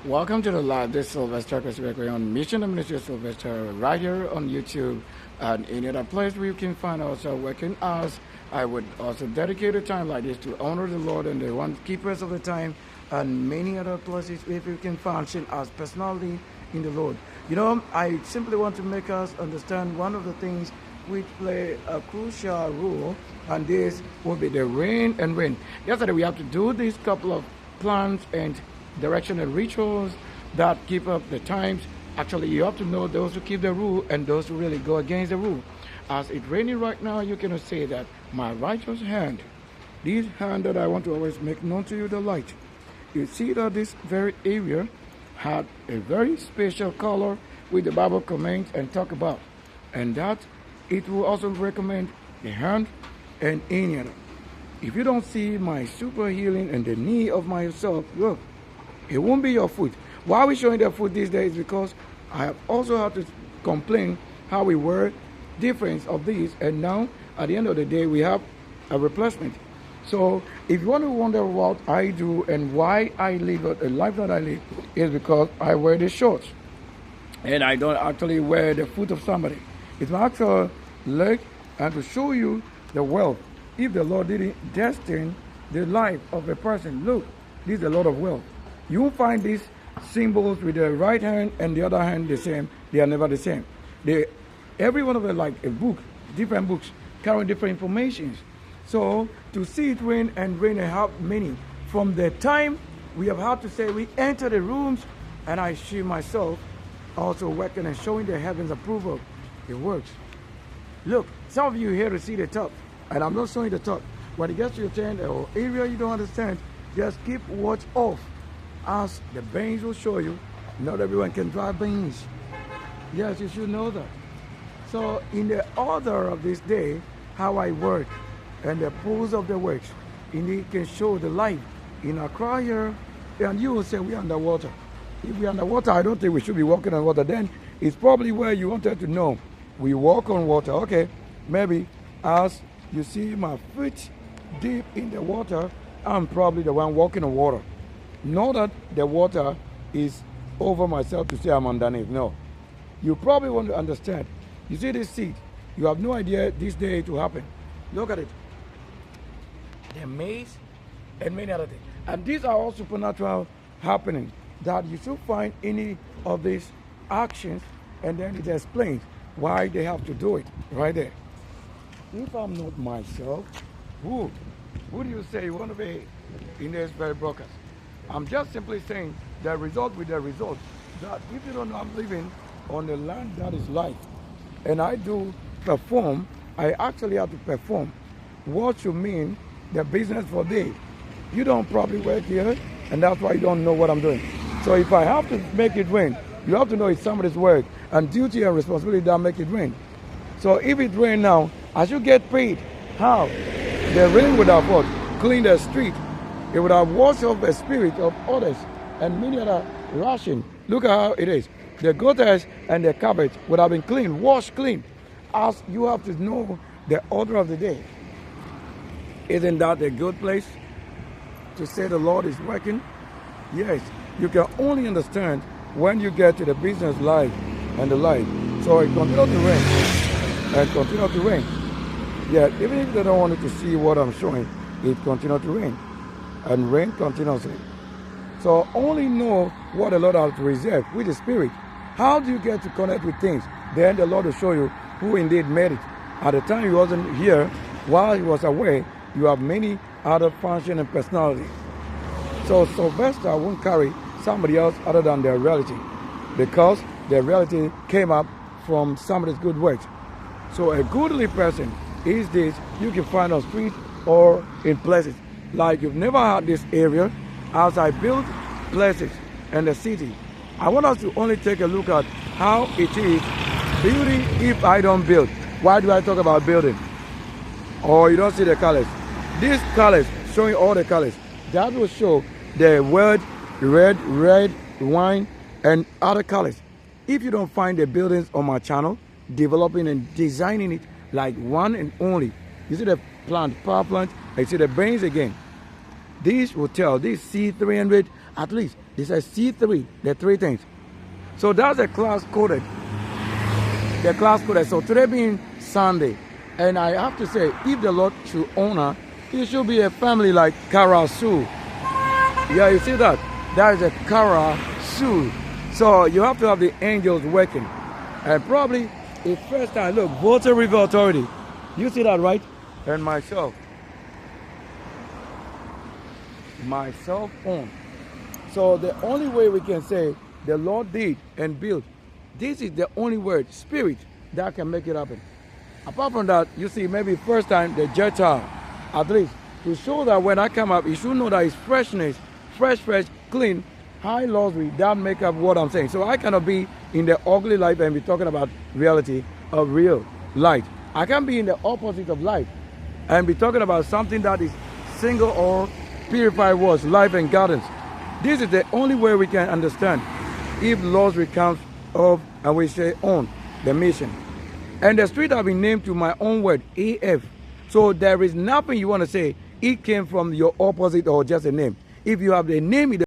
Welcome to the live. This is Sylvester We're on Mission and Ministry of Sylvester right here on YouTube and any other place where you can find us working hours. I would also dedicate a time like this to honor the Lord and the one keepers of the time and many other places if you can function as personality in the Lord. You know, I simply want to make us understand one of the things which play a crucial role, and this will be the rain and wind. Yesterday we have to do these couple of plans and direction and rituals that keep up the times. Actually, you have to know those who keep the rule and those who really go against the rule. As it's raining right now, you cannot say that my righteous hand, this hand that I want to always make known to you, the light. You see that this very area had a very special color which the Bible comments and talk about, and that it will also recommend the hand and any other. If you don't see my super healing and the knee of myself, look, it won't be your foot. Why are we showing their foot these days? Because I have also had to complain how we were difference of these, and now at the end of the day we have a replacement. So if you want to wonder what I do and why I live a life that I live, is because I wear the shorts and I don't actually wear the foot of somebody. It's my actual leg, and to show you the wealth. If the Lord didn't destine the life of a person, look, this is a lot of wealth. You find these symbols with the right hand and the other hand the same. They are never the same. Every one of them like a book, different books carrying different informations. So to see it rain and have meaning. From the time we have had to say we enter the rooms, and I see myself also working and showing the heavens approval. It works. Look, some of you here to see the top, and I'm not showing the top. When it gets to your turn or area you don't understand, just keep watch off. As the beans will show you, not everyone can drive beans. Yes, you should know that. So in the order of this day, how I work and the pose of the works, indeed can show the light in Accra here, and you will say we're underwater. If we're underwater, I don't think we should be walking on water. Then it's probably where you wanted to know. We walk on water. Okay, maybe as you see my feet deep in the water, I'm probably the one walking on water. Not that the water is over myself to say I'm underneath. No. You probably want to understand. You see this seed. You have no idea this day it will happen. Look at it. The maize and many other things. And these are all supernatural happening that you should find any of these actions, and then it explains why they have to do it right there. If I'm not myself, who do you say you want to be in this very broadcast? I'm just simply saying the result with the result, that if you don't know I'm living on the land that is life, and I do perform, I actually have to perform what you mean the business for day. You don't probably work here, and that's why you don't know what I'm doing. So if I have to make it rain, you have to know it's somebody's work, and duty and responsibility that make it rain. So if it rain now, I should get paid. How? The rain would have what? Cleaned the street. It would have washed off the spirit of others and many other rushing. Look at how it is. The gutters and the carpet would have been clean, washed clean. As you have to know the order of the day. Isn't that a good place to say the Lord is working? Yes, you can only understand when you get to the business life and the life. So it continues to rain and continue to rain. Yeah, even if they don't want you to see what I'm showing, it continues to rain. And rain continuously. So only know what the Lord has reserved with the Spirit. How do you get to connect with things? Then the Lord will show you who indeed made it. At the time he wasn't here, while he was away, you have many other function and personality. So Sylvester won't carry somebody else other than their reality, because their reality came up from somebody's good works. So a goodly person is this you can find on street or in places. Like you've never had this area. As I build places and the city, I want us to only take a look at how it is building if I don't build. Why do I talk about building? Or you don't see the colors. These colors, showing all the colors, that will show the word red, wine, and other colors. If you don't find the buildings on my channel, developing and designing it like one and only, you see the power plant, I see the brains again. These will tell, this C300, at least It says C3, the three things. So that's the class coded. The class coded. So today being Sunday, and I have to say, if the Lord should honor, it should be a family like Kara Sue. Yeah, you see that? That is a Kara Sue. So you have to have the angels working. And probably the first time, look, Water River Authority. You see that, right? And myself. Myself on. So the only way we can say the Lord did and built, this is the only word, spirit, that can make it happen. Apart from that, you see, maybe first time the Gentile, at least, to show that when I come up, you should know that it's freshness, fresh, clean, high luxury, that make up what I'm saying. So I cannot be in the ugly light and be talking about reality of real light. I can be in the opposite of light and be talking about something that is single or purified words, life and gardens. This is the only way we can understand if luxury comes of, and we say on, the mission. And the street have been named to my own word, AF. So there is nothing you want to say, it came from your opposite or just a name. If you have the name,